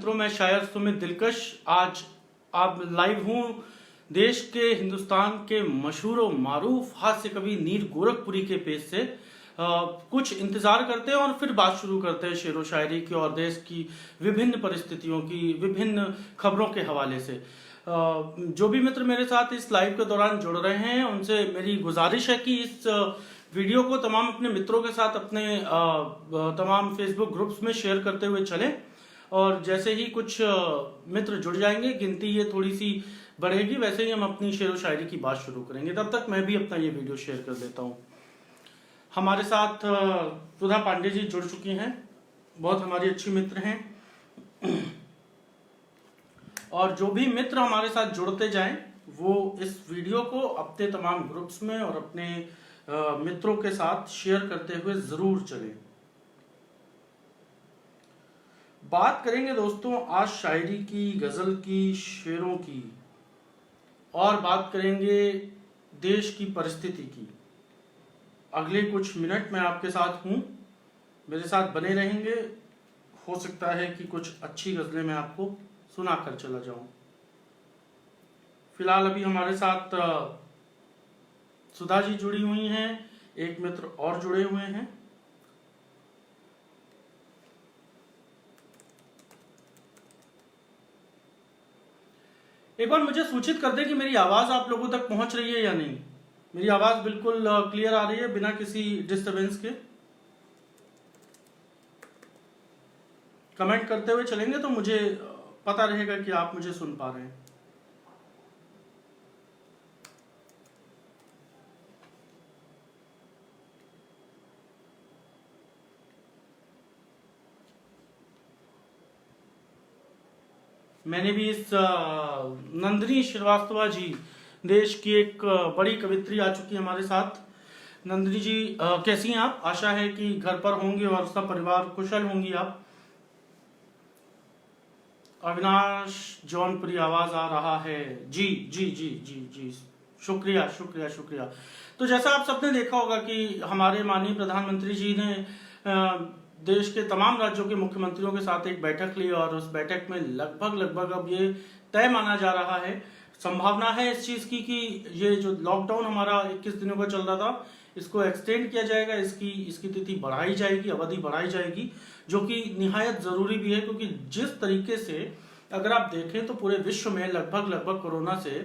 मित्रों, मैं शायर सुमित दिलकश आज आप लाइव हूँ देश के हिंदुस्तान के मशहूर व मारूफ हास्य कवि नीर गोरखपुरी के पेज से। कुछ इंतजार करते हैं और फिर बात शुरू करते हैं शेरो शायरी की और देश की विभिन्न परिस्थितियों की, विभिन्न खबरों के हवाले से। जो भी मित्र मेरे साथ इस लाइव के दौरान जुड़ रहे हैं उनसे मेरी गुजारिश है कि इस वीडियो को तमाम अपने मित्रों के साथ अपने तमाम फेसबुक ग्रुप्स में शेयर करते हुए चलें। और जैसे ही कुछ मित्र जुड़ जाएंगे, गिनती ये थोड़ी सी बढ़ेगी, वैसे ही हम अपनी शेर व शायरी की बात शुरू करेंगे। तब तक मैं भी अपना ये वीडियो शेयर कर देता हूँ। हमारे साथ सुधा पांडे जी जुड़ चुकी हैं, बहुत हमारी अच्छी मित्र हैं। और जो भी मित्र हमारे साथ जुड़ते जाएं वो इस वीडियो को अपने तमाम ग्रुप्स में और अपने मित्रों के साथ शेयर करते हुए जरूर चलें। बात करेंगे दोस्तों आज शायरी की, गजल की, शेरों की, और बात करेंगे देश की परिस्थिति की। अगले कुछ मिनट मैं आपके साथ हूं, मेरे साथ बने रहेंगे। हो सकता है कि कुछ अच्छी गजलें मैं आपको सुनाकर चला जाऊं। फिलहाल अभी हमारे साथ सुधा जी जुड़ी हुई हैं, एक मित्र और जुड़े हुए हैं। एक बार मुझे सूचित कर दें कि मेरी आवाज आप लोगों तक पहुंच रही है या नहीं। मेरी आवाज बिल्कुल क्लियर आ रही है बिना किसी डिस्टरबेंस के। कमेंट करते हुए चलेंगे तो मुझे पता रहेगा कि आप मुझे सुन पा रहे हैं। मैंने भी इस नंदिनी श्रीवास्तवा जी, देश की एक बड़ी कवित्री आ चुकी है हमारे साथ। नंदिनी जी कैसी हैं आप? आशा है कि घर पर होंगे और सब परिवार कुशल होंगी आप। अविनाश जौनपुरी आवाज आ रहा है जी जी जी जी जी, शुक्रिया शुक्रिया शुक्रिया। तो जैसा आप सबने देखा होगा कि हमारे माननीय प्रधानमंत्री जी ने देश के तमाम राज्यों के मुख्यमंत्रियों के साथ एक बैठक ली और उस बैठक में लगभग अब ये तय माना जा रहा है, संभावना है इस चीज की कि ये जो लॉकडाउन हमारा 21 दिनों का चल रहा था इसको एक्सटेंड किया जाएगा, इसकी तिथि बढ़ाई जाएगी, अवधि बढ़ाई जाएगी, जो कि निहायत जरूरी भी है। क्योंकि जिस तरीके से अगर आप देखें तो पूरे विश्व में लगभग कोरोना से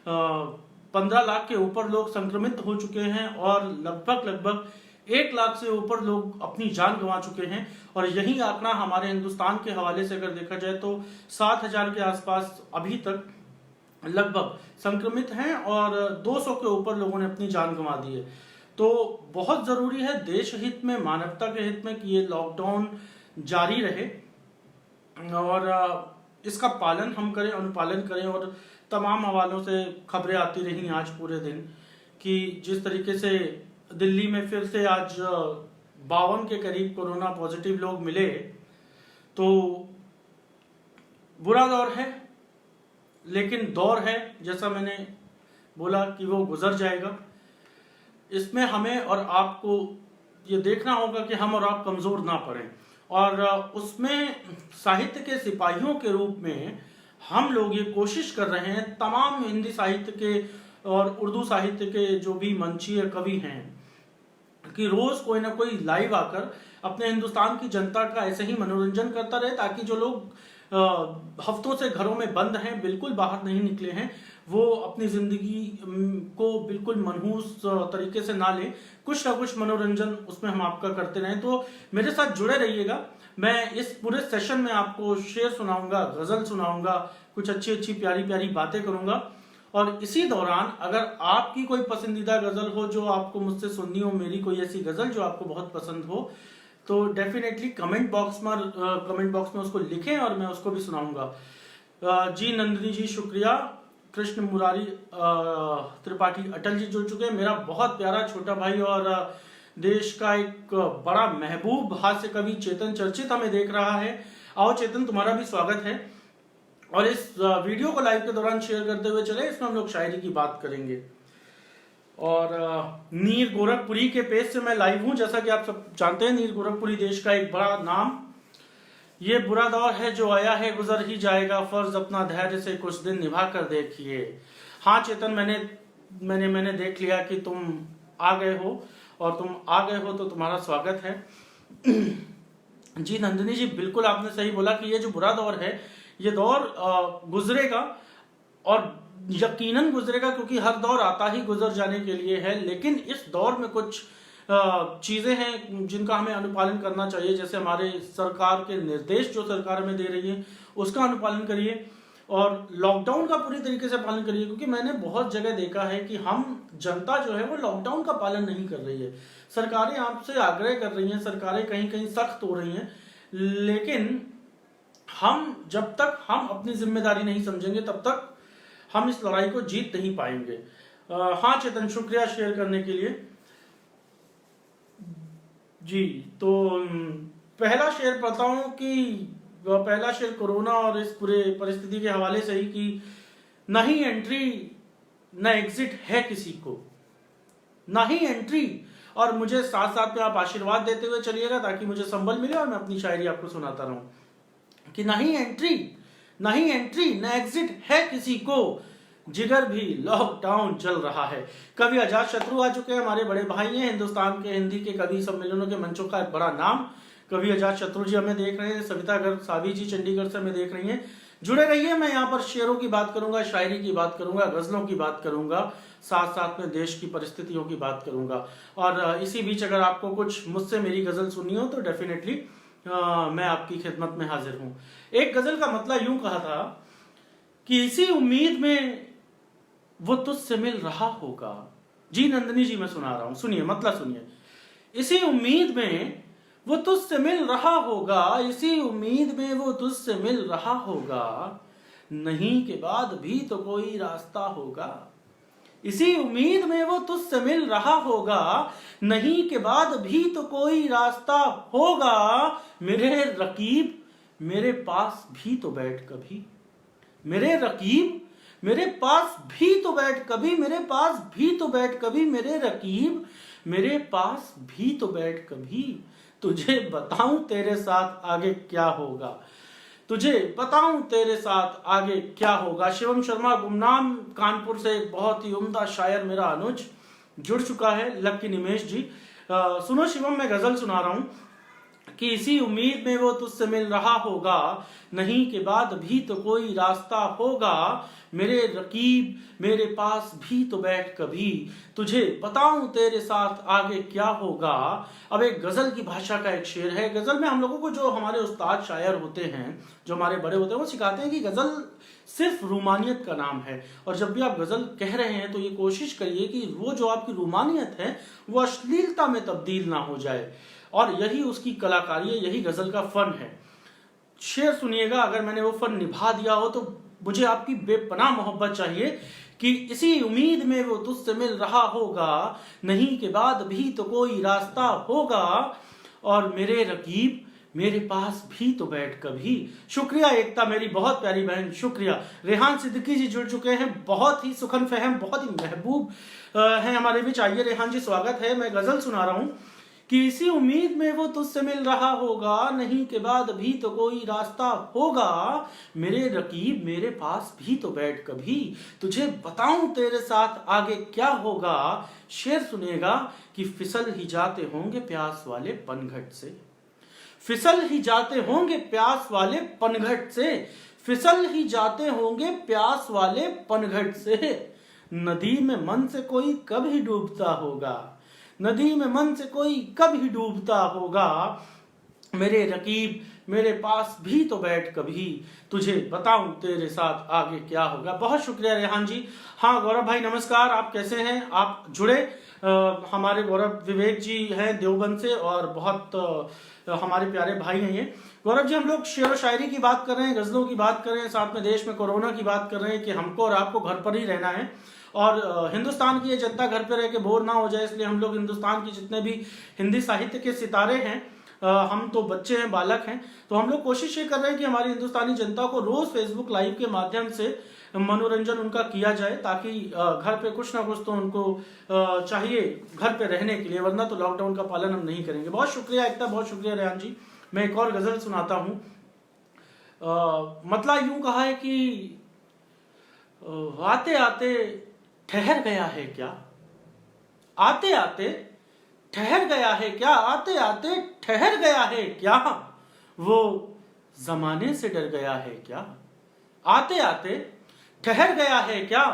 15 लाख के ऊपर लोग संक्रमित हो चुके हैं और लगभग 1 लाख से ऊपर लोग अपनी जान गंवा चुके हैं। और यही आंकड़ा हमारे हिंदुस्तान के हवाले से अगर देखा जाए तो 7,000 के आसपास अभी तक लगभग संक्रमित हैं और 200 के ऊपर लोगों ने अपनी जान गंवा दी है। तो बहुत जरूरी है देश हित में, मानवता के हित में कि ये लॉकडाउन जारी रहे और इसका पालन हम करें, अनुपालन करें। और तमाम हवालों से खबरें आती रही आज पूरे दिन कि जिस तरीके से दिल्ली में फिर से आज 52 के करीब कोरोना पॉजिटिव लोग मिले, तो बुरा दौर है, लेकिन दौर है जैसा मैंने बोला कि वो गुजर जाएगा। इसमें हमें और आपको ये देखना होगा कि हम और आप कमजोर ना पड़ें। और उसमें साहित्य के सिपाहियों के रूप में हम लोग ये कोशिश कर रहे हैं, तमाम हिंदी साहित्य के और उर्दू साहित्य के जो भी मंचीय कवि हैं, कि रोज कोई ना कोई लाइव आकर अपने हिंदुस्तान की जनता का ऐसे ही मनोरंजन करता रहे, ताकि जो लोग हफ्तों से घरों में बंद हैं, बिल्कुल बाहर नहीं निकले हैं, वो अपनी जिंदगी को बिल्कुल मनहूस तरीके से ना लें। कुछ ना कुछ मनोरंजन उसमें हम आपका करते रहें। तो मेरे साथ जुड़े रहिएगा। मैं इस पूरे सेशन में आपको शेर सुनाऊंगा, गजल सुनाऊंगा, कुछ अच्छी प्यारी प्यारी बातें करूंगा। और इसी दौरान अगर आपकी कोई पसंदीदा गजल हो जो आपको मुझसे सुननी हो, मेरी कोई ऐसी गजल जो आपको बहुत पसंद हो, तो डेफिनेटली कमेंट बॉक्स में उसको लिखें और मैं उसको भी सुनाऊंगा। जी नंदिनी जी शुक्रिया। कृष्ण मुरारी त्रिपाठी अटल जी जुड़ चुके हैं। मेरा बहुत प्यारा छोटा भाई और देश का एक बड़ा महबूब हास्य कवि चेतन चर्चित हमें देख रहा है। आओ चेतन, तुम्हारा भी स्वागत है। और इस वीडियो को लाइव के दौरान शेयर करते हुए चले, इसमें हम लोग शायरी की बात करेंगे। और नीर गोरखपुरी के पेज से मैं लाइव हूं। जैसा कि आप सब जानते हैं, नीर गोरखपुरी देश का एक बड़ा नाम, ये बुरा दौर है जो आया है गुजर ही जाएगा, फर्ज अपना धैर्य से कुछ दिन निभा कर देखिए। हाँ चेतन, मैंने देख लिया कि तुम आ गए हो, और तुम आ गए हो तो तुम्हारा स्वागत है। जी नंदिनी जी, बिल्कुल आपने सही बोला कि ये जो बुरा दौर है, ये दौर गुजरेगा, और यकीनन गुजरेगा, क्योंकि हर दौर आता ही गुजर जाने के लिए है। लेकिन इस दौर में कुछ चीजें हैं जिनका हमें अनुपालन करना चाहिए। जैसे हमारे सरकार के निर्देश जो सरकार हमें दे रही है उसका अनुपालन करिए, और लॉकडाउन का पूरी तरीके से पालन करिए, क्योंकि मैंने बहुत जगह देखा है कि हम जनता जो है वो लॉकडाउन का पालन नहीं कर रही है। सरकारें आपसे आग्रह कर रही हैं, सरकारें कहीं कहीं सख्त हो रही हैं, लेकिन जब तक हम अपनी जिम्मेदारी नहीं समझेंगे तब तक हम इस लड़ाई को जीत नहीं पाएंगे। हाँ चेतन, शुक्रिया शेयर करने के लिए। जी, तो पहला शेयर बताऊं कि पहला शेयर कोरोना और इस पूरे परिस्थिति के हवाले से ही कि ना ही एंट्री ना एग्जिट है किसी को, ना ही एंट्री। और मुझे साथ साथ में आप आशीर्वाद देते हुए चलिएगा ताकि मुझे संबल मिले और मैं अपनी शायरी आपको सुनाता रहूं कि ना ही एंट्री ना एग्जिट है किसी को, जिगर भी लॉकडाउन चल रहा है। कवि आजाद शत्रु आ चुके हैं, हमारे बड़े भाई हैं, हिंदुस्तान के हिंदी के कवि सम्मेलनों के मंचों का एक बड़ा नाम। कवि आजाद शत्रु जी हमें देख रहे हैं, सविता गर्ग सावी जी चंडीगढ़ से हमें देख रही हैं। जुड़े रहिए, मैं यहाँ पर शेरों की बात करूंगा, शायरी की बात करूंगा, गजलों की बात करूंगा, साथ साथ में देश की परिस्थितियों की बात करूंगा। और इसी बीच अगर आपको कुछ मुझसे मेरी गजल सुननी हो तो डेफिनेटली मैं आपकी खिदमत में हाजिर हूं। एक गजल का मतलब यूं कहा था कि इसी उम्मीद में वो तुझसे मिल रहा होगा। जी नंदिनी जी, मैं सुना रहा हूं, सुनिए, मतलब सुनिए। इसी उम्मीद में वो तुझसे मिल रहा होगा, इसी उम्मीद में वो तुझसे मिल रहा होगा, नहीं के बाद भी तो कोई रास्ता होगा। इसी उम्मीद में वो तुझसे मिल रहा होगा, नहीं के बाद भी तो कोई रास्ता होगा। मेरे रकीब मेरे पास भी तो बैठ कभी, मेरे रकीब मेरे पास भी तो बैठ कभी, मेरे पास भी तो बैठ कभी, मेरे रकीब मेरे पास भी तो बैठ कभी। तुझे बताऊं तेरे साथ आगे क्या होगा, तुझे बताऊं तेरे साथ आगे क्या होगा। शिवम शर्मा गुमनाम कानपुर से एक बहुत ही उम्दा शायर मेरा अनुज जुड़ चुका है, लक्की निमेश जी। सुनो शिवम, मैं गजल सुना रहा हूं कि इसी उम्मीद में वो तुझसे मिल रहा होगा, नहीं के बाद भी तो कोई रास्ता होगा। मेरे रकीब मेरे पास भी तो बैठ कभी, तुझे बताऊं तेरे साथ आगे क्या होगा। अब एक गजल की भाषा का एक शेर है। गजल में हम लोगों को जो हमारे उस्ताद शायर होते हैं, जो हमारे बड़े होते हैं, वो सिखाते हैं कि गजल सिर्फ रूमानियत का नाम है। और जब भी आप गजल कह रहे हैं तो ये कोशिश करिए कि वो जो आपकी रूमानियत है वो अश्लीलता में तब्दील ना हो जाए, और यही उसकी कलाकारी है, यही गजल का फन है। शेर सुनिएगा, अगर मैंने वो फन निभा दिया हो तो मुझे आपकी बेपनाह मोहब्बत चाहिए कि इसी उम्मीद में वो तुझसे मिल रहा होगा, नहीं के बाद भी तो कोई रास्ता होगा, और मेरे रकीब मेरे पास भी तो बैठ कभी। शुक्रिया एकता, मेरी बहुत प्यारी बहन, शुक्रिया। रेहान सिद्दीकी जी जुड़ चुके हैं, बहुत ही सुखन फहम, बहुत ही महबूब हैं हमारे बीच। आइए रेहान जी, स्वागत है। मैं गजल सुना रहा हूं कि इसी उम्मीद में वो तुझसे मिल रहा होगा, नहीं के बाद भी तो कोई रास्ता होगा। मेरे रकीब मेरे पास भी तो बैठ कभी, तुझे बताऊं तेरे साथ आगे क्या होगा। शेर सुनेगा कि फिसल ही जाते होंगे प्यास वाले पनघट से, फिसल ही जाते होंगे प्यास वाले पनघट से, फिसल ही जाते होंगे प्यास वाले पनघट से। नदी में मन से कोई कभी डूबता होगा, नदी में मन से कोई कभी डूबता होगा। मेरे रकीब मेरे पास भी तो बैठ कभी, तुझे बताऊं तेरे साथ आगे क्या होगा। बहुत शुक्रिया रेहान जी। हाँ गौरव भाई नमस्कार, आप कैसे हैं? आप जुड़े। हमारे गौरव विवेक जी हैं देवबंद से, और बहुत हमारे प्यारे भाई हैं ये। गौरव जी, हम लोग शेर व शायरी की बात कर रहे हैं, गजलों की बात कर रहे हैं, साथ में देश में कोरोना की बात कर रहे हैं कि हमको और आपको घर पर ही रहना है, और हिंदुस्तान की ये जनता घर पे रह के बोर ना हो जाए, इसलिए हम लोग हिंदुस्तान की जितने भी हिंदी साहित्य के सितारे हैं, हम तो बच्चे हैं, बालक हैं, तो हम लोग कोशिश ये कर रहे हैं कि हमारी हिंदुस्तानी जनता को रोज फेसबुक लाइव के माध्यम से मनोरंजन उनका किया जाए, ताकि घर पे कुछ ना कुछ तो उनको चाहिए घर पे रहने के लिए, वरना तो लॉकडाउन का पालन हम नहीं करेंगे। बहुत शुक्रिया एकता, बहुत शुक्रिया रेहान जी। मैं एक और गजल सुनाता हूँ मतलब यूं कहा है कि आते आते ठहर गया है क्या, आते आते ठहर गया है क्या, आते आते ठहर गया है क्या, वो जमाने से डर गया है क्या, आते आते ठहर गया है क्या,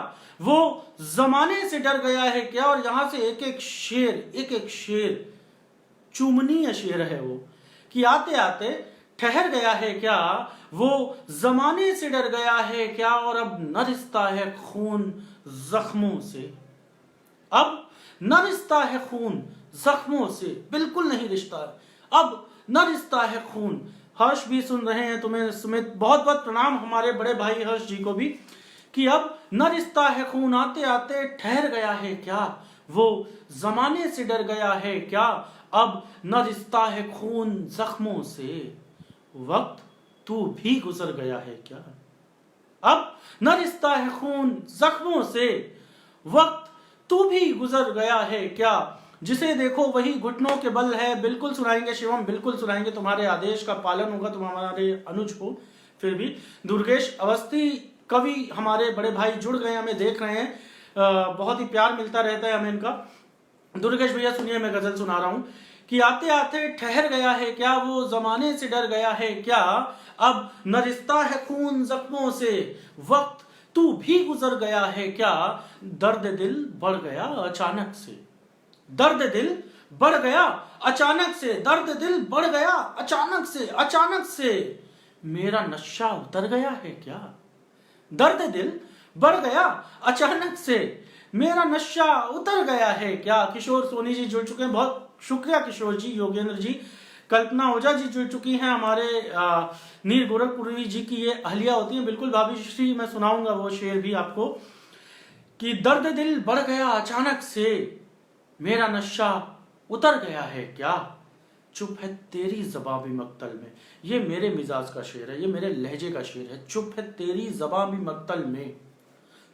वो जमाने से डर गया है क्या। और यहां से एक एक शेर चुमनीय शेर है वो, कि आते आते ठहर गया है क्या, वो जमाने से डर गया है क्या, और अब न रिश्ता है खून जख्मों से, अब न रिश्ता है खून जख्मों से, बिल्कुल नहीं रिश्ता है, अब न रिश्ता है खून। हर्ष भी सुन रहे हैं, तुम्हें सुमित बहुत बहुत प्रणाम, हमारे बड़े भाई हर्ष जी को भी, कि अब न रिश्ता है खून, आते आते ठहर गया है क्या, वो जमाने से डर गया है क्या, अब न रिश्ता है खून जख्मों से, वक्त तू भी गुजर गया है क्या, अब न रिश्ता है खून जख्मों से, वक्त तू भी गुजर गया है क्या, जिसे देखो वही घुटनों के बल है। बिल्कुल सुनाएंगे शिवम, बिल्कुल सुनाएंगे, तुम्हारे आदेश का पालन होगा, तुम हमारे अनुज हो। फिर भी दुर्गेश अवस्थी कवि हमारे बड़े भाई जुड़ गए, हमें देख रहे हैं, बहुत ही प्यार मिलता रहता है हमें इनका। दुर्गेश भैया सुनिए, मैं गजल सुना रहा हूं कि आते आते ठहर गया है क्या, वो जमाने से डर गया है क्या, अब न रिश्ता है खून जख्मों से, वक्त तू भी गुजर गया है क्या, दर्द दिल बढ़ गया अचानक से, दर्द दिल बढ़ गया अचानक से, दर्द दिल बढ़ गया अचानक से, अचानक से मेरा नशा उतर गया है क्या, दर्द दिल बढ़ गया अचानक से मेरा नशा उतर गया है क्या। किशोर सोनी जी जुड़ चुके हैं, बहुत शुक्रिया किशोर जी। योगेंद्र जी, कल्पना ओझा जी जुड़ चुकी हैं, हमारे नीर गोरखपुरी जी की ये अहलिया होती है। बिल्कुल भाभी श्री, मैं सुनाऊंगा वो शेर भी आपको, कि दर्द दिल बढ़ गया अचानक से मेरा नशा उतर गया है क्या, चुप है तेरी ज़बां भी मक्तल में। ये मेरे मिजाज का शेर है, ये मेरे लहजे का शेर है। चुप है तेरी ज़बां भी मक्तल में,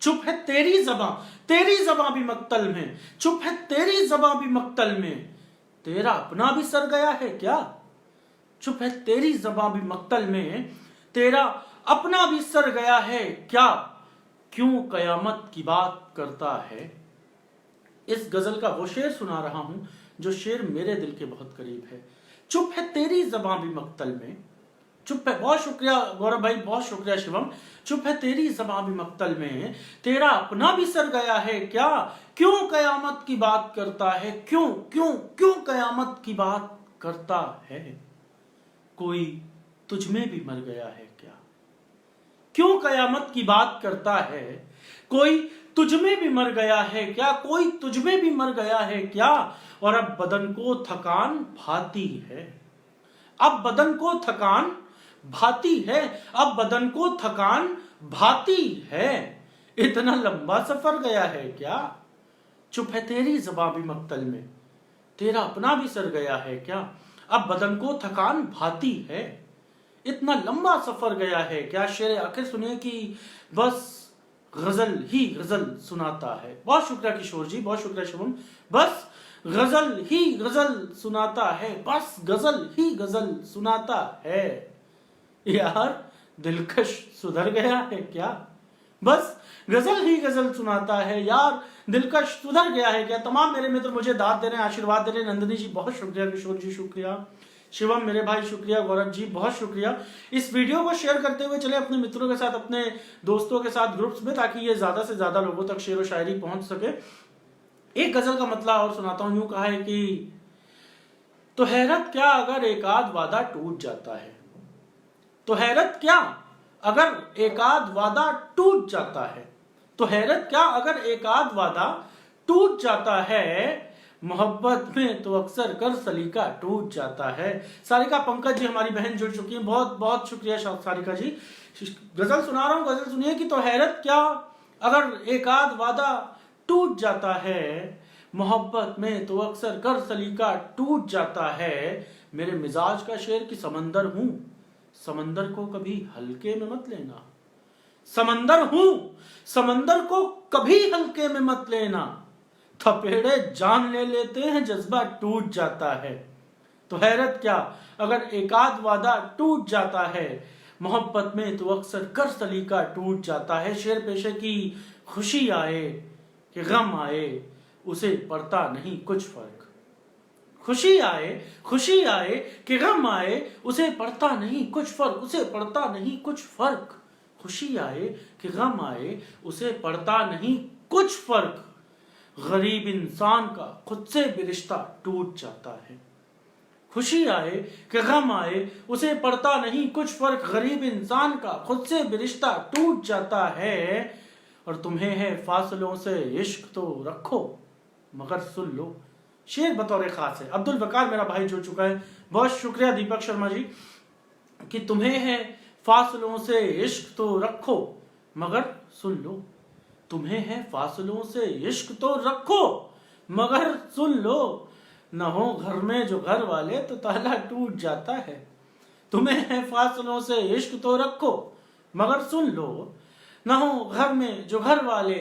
चुप है तेरी ज़बां भी मक्तल में, चुप है तेरी ज़बां भी मक्तल में, तेरा अपना भी सर गया है क्या, चुप है तेरी ज़बां भी मक्तल में, तेरा अपना भी सर गया है क्या, क्यों कयामत की बात करता है। इस गजल का वो शेर सुना रहा हूं जो शेर मेरे दिल के बहुत करीब है। चुप है तेरी ज़बां भी मक्तल में, चुप है, बहुत शुक्रिया गौरव भाई, बहुत शुक्रिया शिवम। चुप है तेरी ज़बां भी मक्तल में, तेरा अपना भी सर गया है क्या, क्यों कयामत की बात करता है, क्यों क्यों क्यों कयामत की बात करता है, कोई तुझ में भी मर गया है क्या, क्यों कयामत की बात करता है, कोई तुझ में भी मर गया है क्या, कोई तुझ में भी मर गया है क्या, और अब बदन को थकान भाती है, अब बदन को थकान भाती है, अब बदन को थकान भाती है, इतना लंबा सफर गया है क्या, चुप है तेरी ज़बां भी मक्तल में, तेरा अपना भी सर गया है क्या, अब बदन को थकान भाती है, इतना लंबा सफर गया है क्या। शेर आखिर सुनिए कि बस गजल ही गजल सुनाता है। बहुत शुक्रिया किशोर जी, बहुत शुक्रिया शुभम। बस गजल ही गजल सुनाता है, बस गजल ही गजल सुनाता है, यार दिलकश सुधर गया है क्या, बस गजल ही गजल सुनाता है, यार दिलकश सुधर गया है क्या। तमाम मेरे मित्र मुझे दाद दे रहे हैं, आशीर्वाद दे रहे हैं। नंदिनी जी बहुत शुक्रिया, किशोर जी शुक्रिया, शिवम मेरे भाई शुक्रिया, गौरव जी बहुत शुक्रिया। इस वीडियो को शेयर करते हुए चले अपने मित्रों के साथ, अपने दोस्तों के साथ ग्रुप्स में, ताकि ये ज्यादा से ज्यादा लोगों तक शेर व शायरी पहुंच सके। एक गजल का मतलब और सुनाता हूं, यूं कहा है कि तो हैरत क्या अगर एक आध वादा टूट जाता है, तो हैरत क्या अगर एक आध वादा टूट जाता है, तो हैरत क्या अगर एक आध वादा टूट जाता है, मोहब्बत में तो अक्सर कर सलीका टूट जाता है। सारिका पंकज जी हमारी बहन जुड़ चुकी हैं, बहुत बहुत शुक्रिया सारिका जी। गजल सुना रहा हूं, गजल सुनिए कि तो हैरत क्या अगर एक आध वादा टूट जाता है, मोहब्बत में तो अक्सर कर सलीका टूट जाता है, मेरे मिजाज का शेर की समंदर हूं, समंदर को कभी हल्के में मत लेना, समंदर हूं, समंदर को कभी हल्के में मत लेना, थपेड़े जान ले लेते हैं जज्बा टूट जाता है। तो हैरत क्या अगर एकाध वादा टूट जाता है, मोहब्बत में तो अक्सर कर सलीका टूट जाता है। शेर पेशे की खुशी आए कि गम आए, उसे पड़ता नहीं कुछ फर्क। खुशी आए कि गम आए, उसे पड़ता नहीं कुछ फर्क, उसे पड़ता नहीं कुछ फर्क। खुशी आए कि गम आए, उसे पड़ता नहीं कुछ फर्क। गरीब इंसान का खुद से भी रिश्ता टूट जाता है। खुशी आए कि गम आए, उसे पड़ता नहीं कुछ फर्क। गरीब इंसान का खुद से भी रिश्ता टूट जाता है। और तुम्हें है फासलों से इश्क तो रखो मगर सुन लो। शेर बतौर खास है। अब्दुल वकार मेरा भाई जुड़ चुका है, बहुत शुक्रिया दीपक शर्मा जी। कि तुम्हें है फासलों से इश्क तो रखो मगर सुन लो। तुम्हें है फासलों से इश्क तो रखो मगर सुन लो। न हो घर में जो घर वाले तो ताला टूट जाता है। तुम्हें है फासलों से इश्क तो रखो मगर सुन लो। न हो घर में जो घर वाले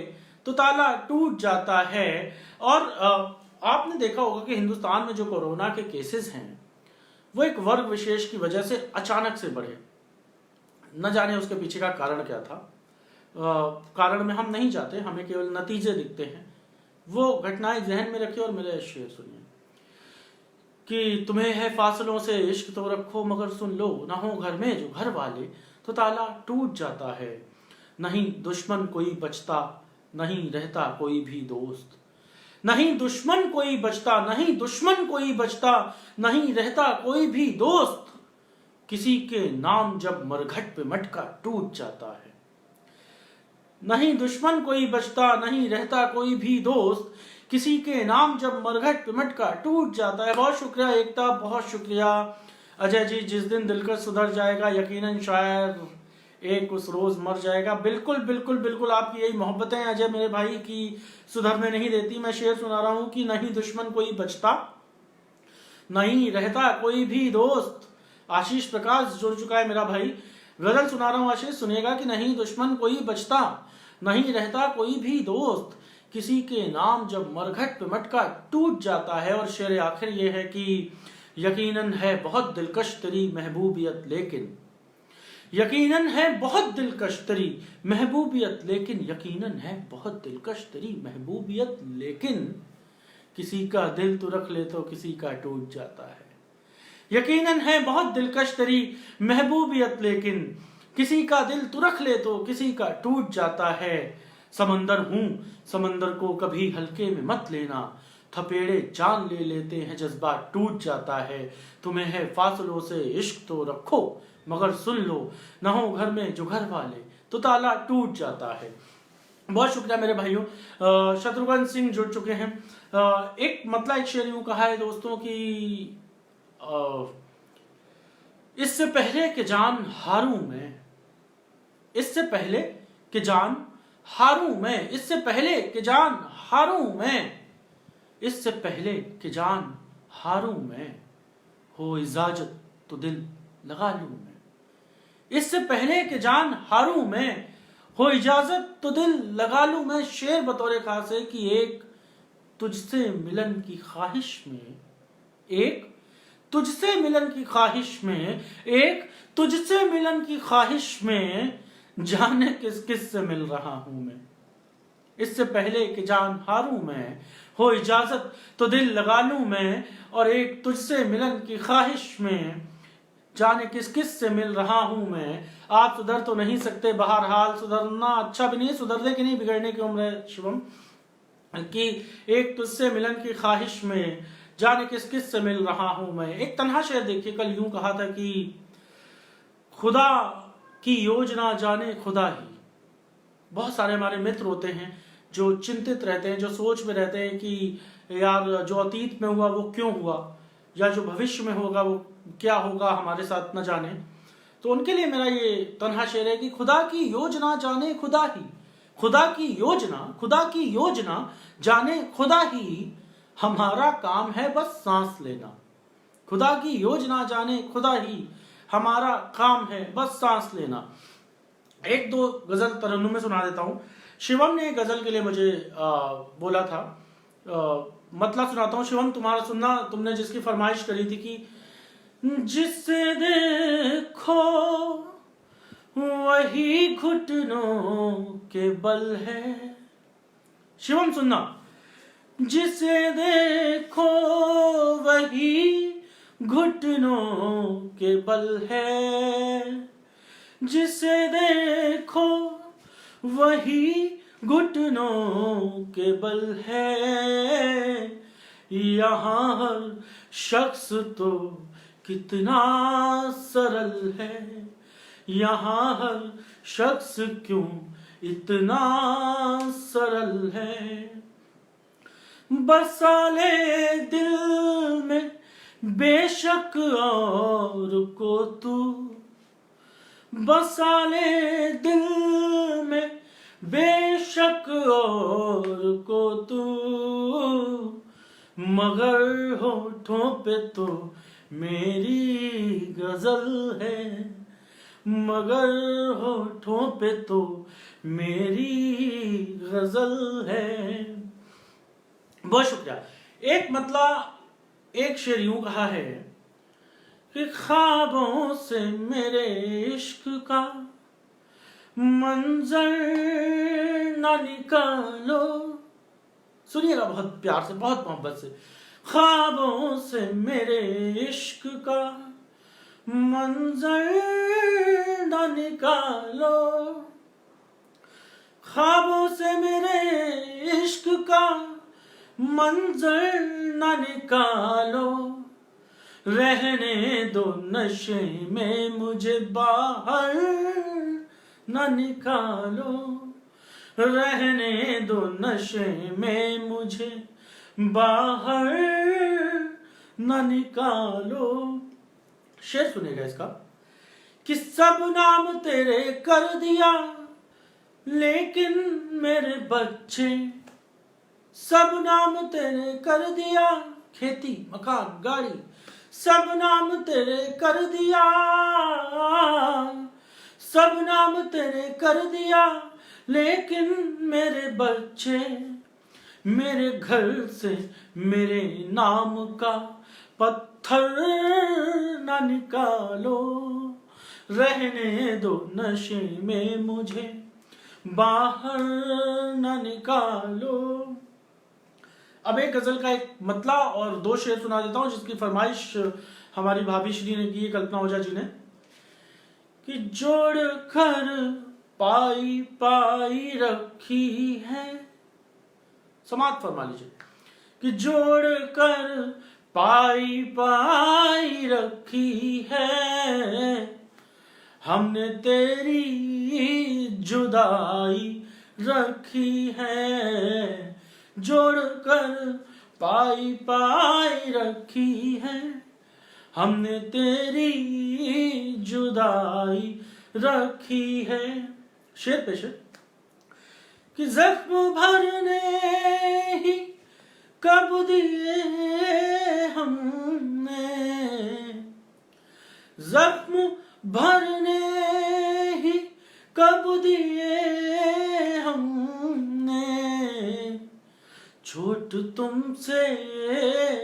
तो ताला टूट जाता है। और आपने देखा होगा कि हिंदुस्तान में जो कोरोना के केसेस हैं वो एक वर्ग विशेष की वजह से अचानक से बढ़े। न जाने उसके पीछे का कारण क्या था। कारण में हम नहीं जाते, हमें केवल नतीजे दिखते हैं। वो घटनाएं जहन में रखिए और मेरे शेर सुनिए कि तुम्हें है फासलों से इश्क तो रखो मगर सुन लो। ना हो घर में जो घर वाले तो ताला टूट जाता है। नहीं दुश्मन कोई बचता, नहीं रहता कोई भी दोस्त। नहीं दुश्मन कोई बचता, नहीं दुश्मन कोई बचता, नहीं रहता कोई भी दोस्त। किसी के नाम जब मरघट पे मटका टूट जाता है। नहीं दुश्मन कोई बचता, नहीं रहता कोई भी दोस्त। किसी के नाम जब मरघट पे मटका टूट जाता है। बहुत शुक्रिया एकता, बहुत शुक्रिया अजय जी। जिस दिन दिलकश सुधर जाएगा यकीनन शायद एक उस रोज मर जाएगा। बिल्कुल बिल्कुल बिल्कुल आपकी यही मोहब्बतें अजय मेरे भाई की सुधरने नहीं देती। मैं शेर सुना रहा हूं कि नहीं दुश्मन कोई बचता, नहीं रहता कोई भी दोस्त। आशीष प्रकाश जुड़ चुका है मेरा भाई। गजल सुना रहा हूं आशीष, सुनिएगा कि नहीं दुश्मन कोई बचता, नहीं रहता कोई भी दोस्त। किसी के नाम जब मरघट पे मटका टूट जाता है। और शेर आखिर ये है कि यकीनन है बहुत दिलकश तेरी महबूबियत लेकिन, यकीनन है बहुत दिलकश तेरी महबूबियत लेकिन, यकीनन है बहुत दिलकश तेरी महबूबियत लेकिन। किसी का दिल तो रख ले तो किसी का टूट जाता है। यकीनन है बहुत दिलकश तेरी महबूबियत लेकिन, किसी का दिल तू रख ले तो किसी का टूट जाता है। समंदर हूं, समंदर को कभी हल्के में मत लेना, थपेड़े जान ले लेते हैं जज्बात टूट जाता है। तुम्हें है फासलों से इश्क तो रखो मगर सुन लो। न हो घर में जो घर वाले तो ताला टूट जाता है। बहुत शुक्रिया मेरे भाइयों। शत्रुघ्न सिंह जुड़ चुके हैं। एक शेर यूं कहा है दोस्तों कि इससे पहले कि जान हारूं मैं, इससे पहले कि जान हारूं मैं, इससे पहले कि जान हारूं मैं, इससे पहले कि जान हारूं मैं, हो इजाजत तो दिल लगा लूं मैं। इससे पहले कि जान हारूं मैं, हो इजाजत तो दिल लगा लूं मैं। शेर बतौर खास है कि एक तुझसे मिलन की ख्वाहिश में, एक तुझसे मिलन की ख्वाहिश में, एक तुझसे मिलन की ख्वाहिश में, जाने किस किस से मिल रहा हूं मैं। इससे पहले कि जान हारूं मैं, हो इजाजत तो दिल लगा लूं मैं। और एक तुझसे मिलन की ख्वाहिश में, जाने किस किस से मिल रहा हूं मैं। आप सुधर तो नहीं सकते, बहरहाल सुधरना अच्छा भी नहीं, सुधरने की नहीं बिगड़ने की उम्र है शिवम। कि एक तुझसे मिलन की ख्वाहिश में, जाने किस किस से मिल रहा हूं मैं। एक तन्हा शेर देखिए, कल यूं कहा था कि खुदा की योजना जाने खुदा ही। बहुत सारे हमारे मित्र होते हैं जो चिंतित रहते हैं, जो सोच में रहते हैं कि यार जो अतीत में हुआ वो क्यों हुआ, या जो भविष्य में होगा वो क्या होगा हमारे साथ न जाने। तो उनके लिए मेरा ये तन्हा शेर है कि खुदा की योजना जाने खुदा ही, खुदा की योजना, खुदा की योजना जाने खुदा ही, हमारा काम है बस सांस लेना। खुदा की योजना जाने खुदा ही, हमारा काम है बस सांस लेना। एक दो गजल तरन्नुम में सुना देता हूं। शिवम ने गजल के लिए मुझे बोला था, मतलब सुनाता हूं। शिवम तुम्हारा सुनना, तुमने जिसकी फरमाइश करी थी कि जिससे देखो वही घुटनों के बल है। शिवम सुनना। जिसे देखो वही घुटनों के बल है, जिसे देखो वही घुटनों के बल है। यहाँ हर शख्स तो कितना सरल है, यहाँ हर शख्स क्यों इतना सरल है। बसा ले दिल में बेशक और को तू, बसा ले दिल में बेशक और को तू, मगर होठों पे तो मेरी गजल है, मगर होठों पे तो मेरी गजल है। बहुत शुक्रिया। एक मतलब एक शेर यूं कहा है कि ख्वाबों से मेरे इश्क का मंजर ना निकालो। सुनिएगा बहुत प्यार से, बहुत मोहब्बत से। ख्वाबों से मेरे इश्क का मंजर ना निकालो, ख्वाबों से मेरे इश्क का मंजर ना निकालो। रहने दो नशे में मुझे बाहर ना निकालो, रहने दो नशे में मुझे बाहर ना निकालो। शेर सुनेगा इसका कि सब नाम तेरे कर दिया लेकिन मेरे बच्चे, सब नाम तेरे कर दिया, खेती मकान गाड़ी सब नाम तेरे कर दिया, सब नाम तेरे कर दिया, लेकिन मेरे बच्चे मेरे घर से मेरे नाम का पत्थर ना निकालो। रहने दो नशे में मुझे बाहर ना निकालो। अब एक गजल का एक मतला और दो शेर सुना देता हूं जिसकी फरमाइश हमारी भाभी श्री ने की है, कल्पना ओझा जी ने, कि जोड़ कर पाई पाई रखी है। समाप्त फरमा लीजिए कि जोड़ कर पाई पाई रखी है, हमने तेरी जुदाई रखी है। जोड़ कर पाई पाई रखी है, हमने तेरी जुदाई रखी है। शेर पे शेर कि जख्म भरने ही कब दिए हमने, जख्म भरने ही कब दिए हमने, छूट तुमसे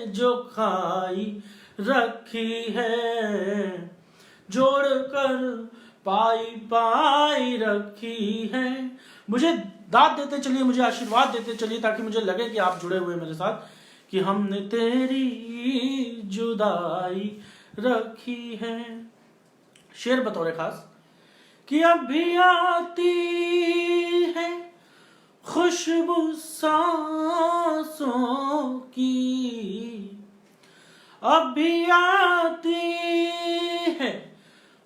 जो खाई रखी है, जोड़ कर पाई पाई रखी है। मुझे दाद देते चलिए, मुझे आशीर्वाद देते चलिए ताकि मुझे लगे कि आप जुड़े हुए मेरे साथ, कि हमने तेरी जुदाई रखी है। शेर बतौर खास कि अब भी आती है खुशबू सांसों की, अब भी आती है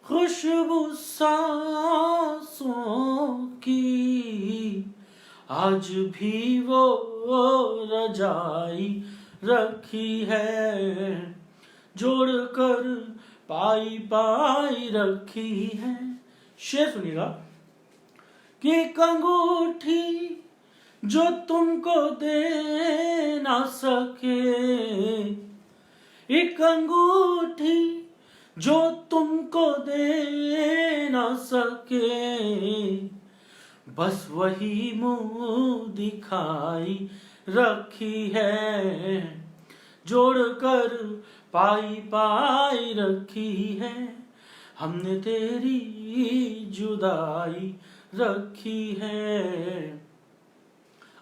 खुशबू सांसों की, आज भी वो रजाई रखी है, जोड़ कर पाई पाई रखी है। शेर सुनिएगा कि एक अंगूठी जो तुमको दे ना सके, एक अंगूठी जो तुमको दे ना सके, बस वही मुंह दिखाई रखी है, जोड़ कर पाई पाई रखी है। हमने तेरी जुदाई रखी है।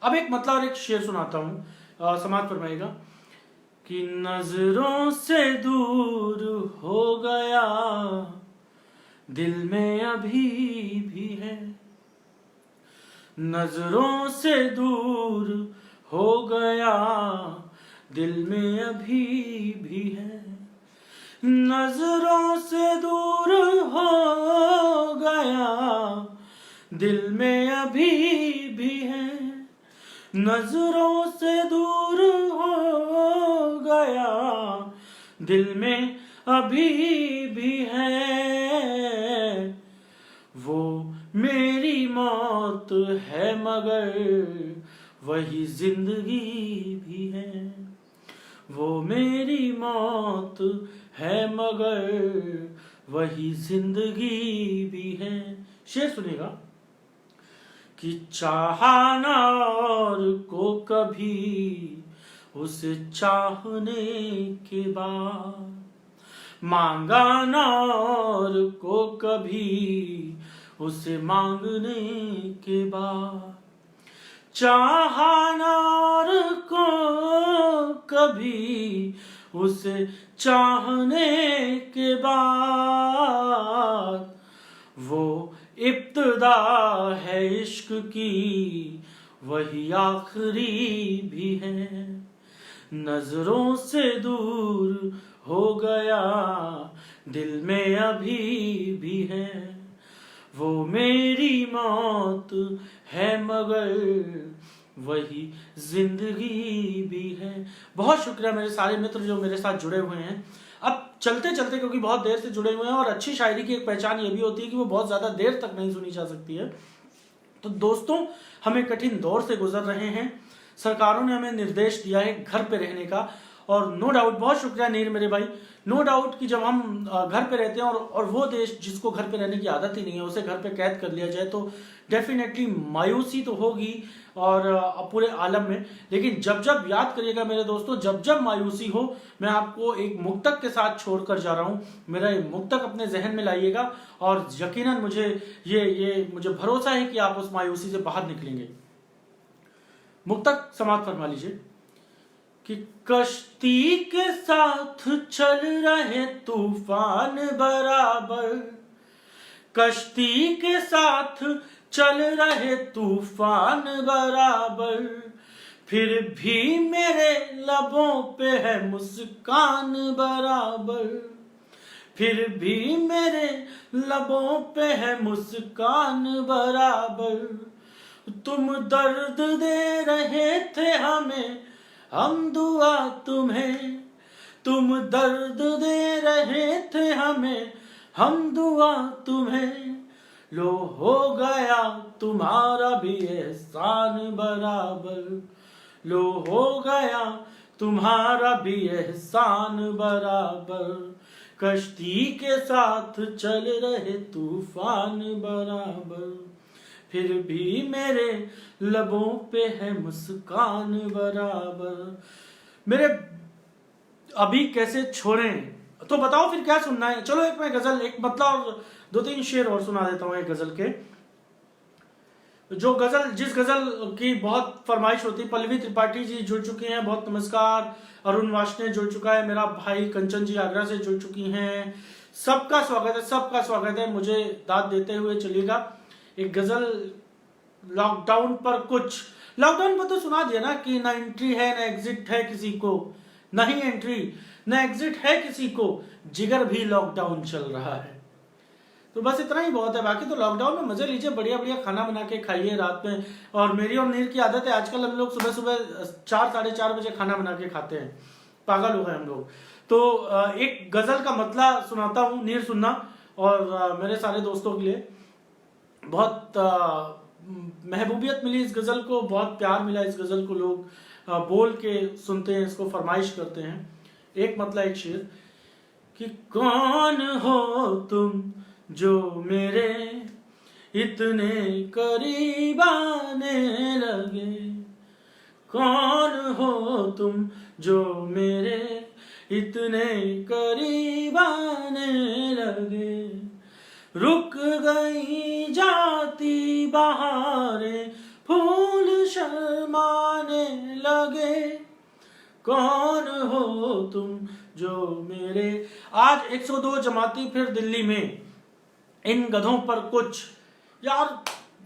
अब एक मतलब और एक शेर सुनाता हूं, समाज फरमाएगा कि नजरों से दूर हो गया दिल में अभी भी है, नजरों से दूर हो गया दिल में अभी भी है, नजरों से दूर हो गया दिल में अभी भी है, नजरों से दूर हो गया दिल में अभी भी है, वो मेरी मौत है मगर वही जिंदगी भी है, वो मेरी मौत है मगर वही जिंदगी भी है। शेर सुनिएगा कि चाहा ना और को कभी उसे चाहने के बाद, मांगा ना और को कभी उसे मांगने के बाद, चाहा ना और को कभी उसे चाहने के बाद, वो इब्तिदा है इश्क की वही आखिरी भी है, नजरों से दूर हो गया दिल में अभी भी है, वो मेरी मौत है मगर वही जिंदगी भी है। बहुत शुक्रिया मेरे सारे मित्र जो मेरे साथ जुड़े हुए हैं। अब चलते चलते, क्योंकि बहुत देर से जुड़े हुए हैं और अच्छी शायरी की एक पहचान ये भी होती है कि वो बहुत ज्यादा देर तक नहीं सुनी जा सकती है। तो दोस्तों, हम एक कठिन दौर से गुजर रहे हैं। सरकारों ने हमें निर्देश दिया है घर पे रहने का, और नो डाउट, बहुत शुक्रिया नीर मेरे भाई, नो डाउट कि जब हम घर पे रहते हैं और वो देश जिसको घर पे रहने की आदत ही नहीं है उसे घर पे कैद कर लिया जाए तो डेफिनेटली मायूसी तो होगी और पूरे आलम में। लेकिन जब जब याद करिएगा मेरे दोस्तों, जब जब मायूसी हो, मैं आपको एक मुक्तक के साथ छोड़कर जा रहा हूं। मेरा ये मुक्तक अपने जहन में लाइएगा और यकीनन मुझे मुझे भरोसा है कि आप उस मायूसी से बाहर निकलेंगे। मुक्तक समाप्त फरमा लीजिए कि कश्ती के साथ चल रहे तूफान बराबर, कश्ती के साथ चल रहे तूफान बराबर, फिर भी मेरे लबों पे है मुस्कान बराबर, फिर भी मेरे लबों पे है मुस्कान बराबर, तुम दर्द दे रहे थे हमें हम दुआ तुम्हें, तुम दर्द दे रहे थे हमें हम दुआ तुम्हें, लो हो गया तुम्हारा भी एहसान बराबर, लो हो गया तुम्हारा भी एहसान बराबर, कश्ती के साथ चल रहे तूफान बराबर, फिर भी मेरे लबों पे है मुस्कान बराबर। मेरे अभी कैसे छोड़ें, तो बताओ फिर क्या सुनना है। चलो एक मैं गजल, एक मतलब 2-3 शेर और सुना देता हूं एक गजल के। जो गजल, जिस गजल की बहुत फरमाइश होती, पल्लवी त्रिपाठी जी जुड़ चुकी हैं, बहुत नमस्कार। अरुण वाशने जुड़ चुका है, मेरा भाई कंचन जी आगरा से जुड़ चुकी हैं। सबका स्वागत है, सबका स्वागत है। मुझे दाद देते हुए चलिएगा। एक गजल लॉकडाउन पर कुछ, लॉकडाउन पर तो सुना दिया ना कि ना एंट्री है ना एग्जिट है किसी को, नहीं एंट्री ना एग्जिट है किसी को, जिगर भी लॉकडाउन चल रहा है। तो बस इतना ही बहुत है। बाकी तो लॉकडाउन में मजे लीजिए, बढ़िया बढ़िया खाना बना के खाइए रात में। और मेरी और नीर की आदत है, आजकल हम लोग सुबह सुबह 4-4:30 बजे खाना बना के खाते हैं, पागल हो गए हम लोग। तो एक गजल का मतला सुनाता हूँ, नीर सुनना, और मेरे सारे दोस्तों के लिए। बहुत महबूबियत मिली इस गजल को, बहुत प्यार मिला इस गजल को, लोग बोल के सुनते हैं, इसको फरमाइश करते हैं। एक मतलब एक शेर कि कौन हो तुम जो मेरे इतने करीब आने लगे, कौन हो तुम जो मेरे इतने करीब आने लगे, रुक गई जाती बहारें, फूल शर्माने लगे, कौन हो तुम जो मेरे। आज 102 जमाती फिर दिल्ली में इन गधों पर कुछ। यार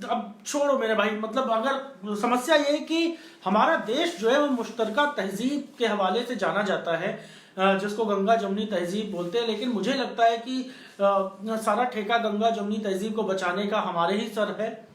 अब छोड़ो मेरे भाई, मतलब अगर समस्या ये है कि हमारा देश जो है वो मुश्तरका तहजीब के हवाले से जाना जाता है, जिसको गंगा जमुनी तहजीब बोलते हैं, लेकिन मुझे लगता है कि सारा ठेका गंगा जमुनी तहजीब को बचाने का हमारे ही सर है।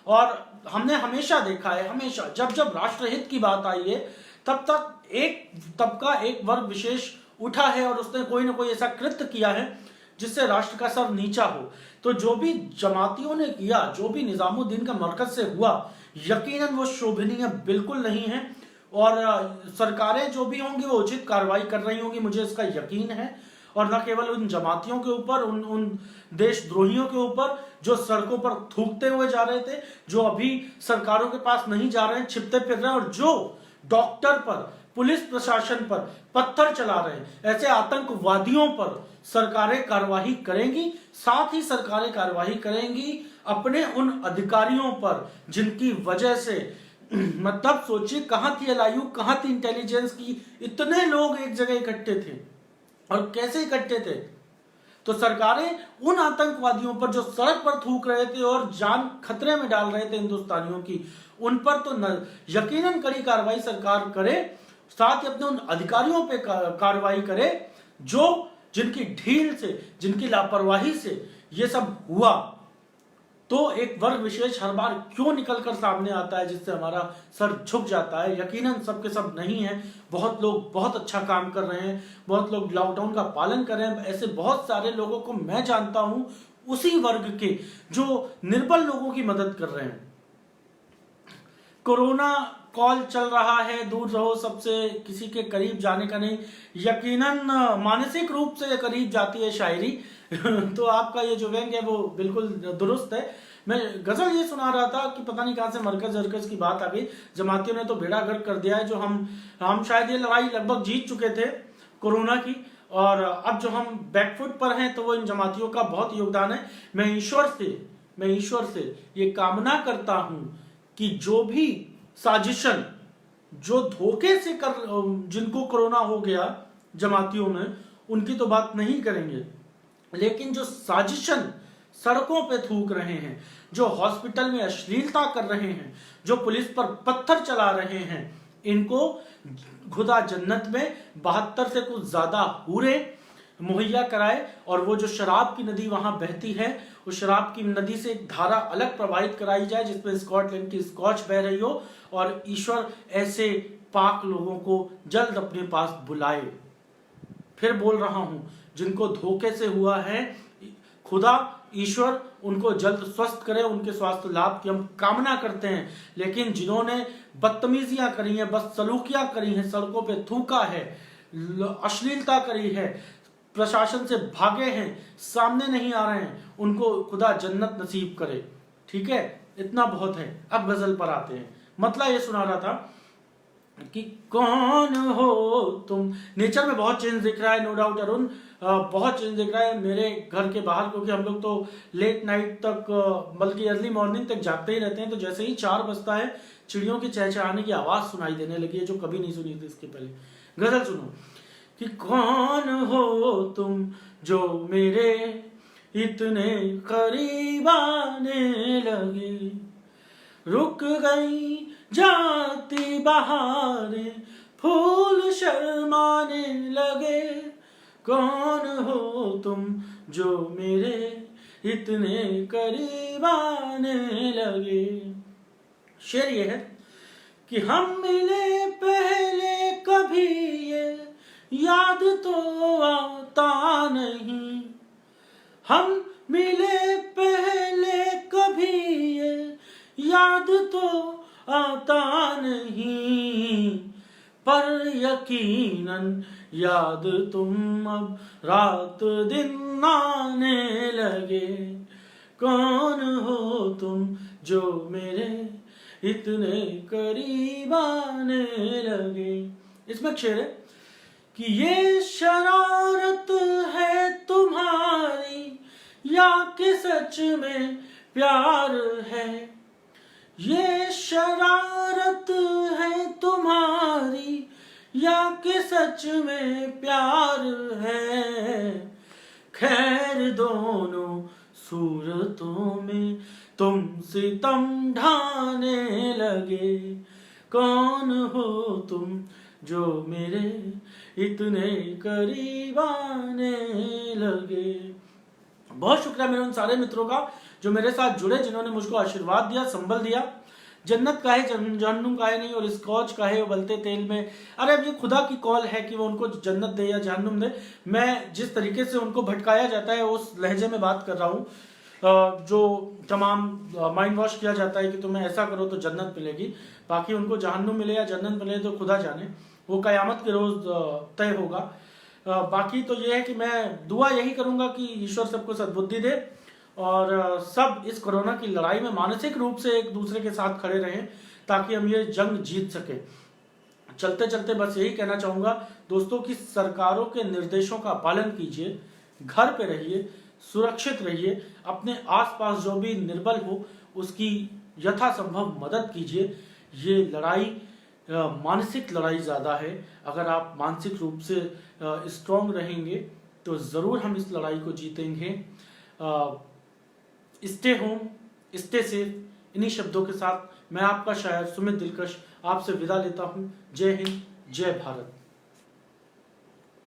और हमने हमेशा देखा है, हमेशा जब जब राष्ट्रहित की बात आई है तब तक एक तबका, एक वर्ग विशेष उठा है और उसने कोई ना कोई ऐसा कृत्य किया है जिससे राष्ट्र का सर नीचा हो। तो जो भी जमातियों ने किया, जो भी निजामुद्दीन का मरकज से हुआ, यकीनन वो शोभनीय बिल्कुल नहीं है। और सरकारें जो भी होंगी वो उचित कार्रवाई कर रही होंगी, मुझे इसका यकीन है। और न केवल उन जमातियों के ऊपर, उन देशद्रोहियों के ऊपर जो सड़कों पर थूकते हुए जा रहे थे, जो अभी सरकारों के पास नहीं जा रहे हैं, छिपते फिर रहे हैं, और जो डॉक्टर पर, पुलिस प्रशासन पर पत्थर चला रहे हैं, ऐसे आतंकवादियों पर सरकारें कार्रवाई करेंगी। साथ ही सरकारें कार्रवाई करेंगी अपने उन अधिकारियों पर जिनकी वजह से मतलब सोचिए कहां थी एलआईयू, कहां थी इंटेलिजेंस की, इतने लोग एक जगह इकट्ठे थे। और कैसे इकट्ठे थे? तो सरकारें उन आतंकवादियों पर जो सड़क पर थूक रहे थे और जान खतरे में डाल रहे थे हिंदुस्तानियों की, उन पर तो यकीनन कड़ी कार्रवाई सरकार करे। साथ ही अपने उन अधिकारियों पे कार्रवाई करे जो जिनकी ढील से, जिनकी लापरवाही से ये सब हुआ। तो एक वर्ग विशेष हर बार क्यों निकलकर सामने आता है जिससे हमारा सर झुक जाता है। यकीनन सबके सब नहीं है, बहुत लोग बहुत अच्छा काम कर रहे हैं, बहुत लोग लॉकडाउन का पालन कर रहे हैं। ऐसे बहुत सारे लोगों को मैं जानता हूं, उसी वर्ग के जो निर्बल लोगों की मदद कर रहे हैं। कोरोना कॉल चल रहा है, दूर रहो सबसे, किसी के करीब जाने का नहीं। यकीनन मानसिक रूप से करीब जाती है शायरी तो आपका ये जो व्यंग है वो बिल्कुल दुरुस्त है। मैं गजल ये सुना रहा था कि पता नहीं कहां से मरकज वरकज की बात आ गई। जमातियों ने तो बेड़ा गर्क कर दिया है। जो हम शायद ये लड़ाई लगभग जीत चुके थे कोरोना की, और अब जो हम बैकफुट पर हैं तो वो इन जमातियों का बहुत योगदान है। मैं ईश्वर से ये कामना करता हूं कि जो भी साजिशन, जो धोखे से जिनको कोरोना हो गया जमातियों में, उनकी तो बात नहीं करेंगे, लेकिन जो साजिशन सड़कों पे थूक रहे हैं, जो हॉस्पिटल में अश्लीलता कर रहे हैं, जो पुलिस पर पत्थर चला रहे हैं, इनको खुदा जन्नत में 72 से कुछ ज्यादा हूरे मुहैया कराए। और वो जो शराब की नदी वहां बहती है, उस शराब की नदी से एक धारा अलग प्रवाहित कराई जाए जिसमें स्कॉटलैंड की स्कॉच बह रही हो, और ईश्वर ऐसे पाक लोगों को जल्द अपने पास बुलाए। फिर बोल रहा हूं, जिनको धोखे से हुआ है, खुदा ईश्वर उनको जल्द स्वस्थ करे, उनके स्वास्थ्य लाभ की हम कामना करते हैं। लेकिन जिन्होंने बदतमीजियां करी हैं, बदसलूकियां करी हैं, सड़कों पे थूका है, अश्लीलता करी है, प्रशासन से भागे हैं, सामने नहीं आ रहे हैं, उनको खुदा जन्नत नसीब करे। ठीक है, इतना बहुत है। अब गजल पर आते हैं। मतलब ये सुना रहा था कि कौन हो तुम। नेचर में बहुत चेंज दिख रहा है, नो डाउट अरुण, बहुत चेंज दिख रहा है मेरे घर के बाहर, क्योंकि हम लोग तो लेट नाइट तक, बल्कि अर्ली मॉर्निंग तक जागते ही रहते हैं। तो जैसे ही 4 बजता है, चिड़ियों की चहचहाने की आवाज सुनाई देने लगी है, जो कभी नहीं सुनी थी इसके पहले। गजल सुनो कि कौन हो तुम जो मेरे इतने करीब आने लगे, रुक गई जाती बहारें, फूल शर्माने लगे, कौन हो तुम जो मेरे इतने करीब आने लगे। शेर ये है कि हम मिले पहले कभी ये याद तो आता नहीं, हम मिले पहले कभी ये याद तो आता नहीं, पर यकीनन याद तुम अब रात दिन आने लगे, कौन हो तुम जो मेरे इतने करीब आने लगे। इसमें शेर है कि ये शरारत है तुम्हारी, या कि सच में प्यार है, ये शरारत है तुम्हारी या कि सच में प्यार है। खैर दोनों सूरतों में तुम सितम ढाने लगे, कौन हो तुम जो मेरे इतने करीब आने लगे। बहुत शुक्रिया मेरे उन सारे मित्रों का जो मेरे साथ जुड़े, जिन्होंने मुझको आशीर्वाद दिया, संबल दिया। जन्नत का है जहन्नुम का है नहीं, और स्कॉच का है उबलते तेल में। अरे अब ये खुदा की कॉल है कि वो उनको जन्नत दे या जहन्नुम दे। मैं जिस तरीके से उनको भटकाया जाता है उस लहजे में बात कर रहा हूँ, जो तमाम माइंड वॉश किया जाता है कि तुम्हें ऐसा करो तो जन्नत मिलेगी, बाकी उनको जहन्नुम मिले या जन्नत मिले तो खुदा जाने, वो कयामत के रोज तय होगा। बाकी तो ये है कि मैं दुआ यही करूंगा कि ईश्वर सबको सद्बुद्धि दे और सब इस कोरोना की लड़ाई में मानसिक रूप से एक दूसरे के साथ खड़े रहें ताकि हम ये जंग जीत सके। चलते चलते बस यही कहना चाहूंगा दोस्तों कि सरकारों के निर्देशों का पालन कीजिए, घर पे रहिए, सुरक्षित रहिए, अपने आसपास जो भी निर्बल हो उसकी यथासंभव मदद कीजिए। ये लड़ाई मानसिक लड़ाई ज़्यादा है। अगर आप मानसिक रूप से स्ट्रांग रहेंगे तो ज़रूर हम इस लड़ाई को जीतेंगे। Stay home, stay safe. इन्हीं शब्दों के साथ मैं आपका शायर सुमित दिलकश आपसे विदा लेता हूँ। जय हिंद, जय भारत।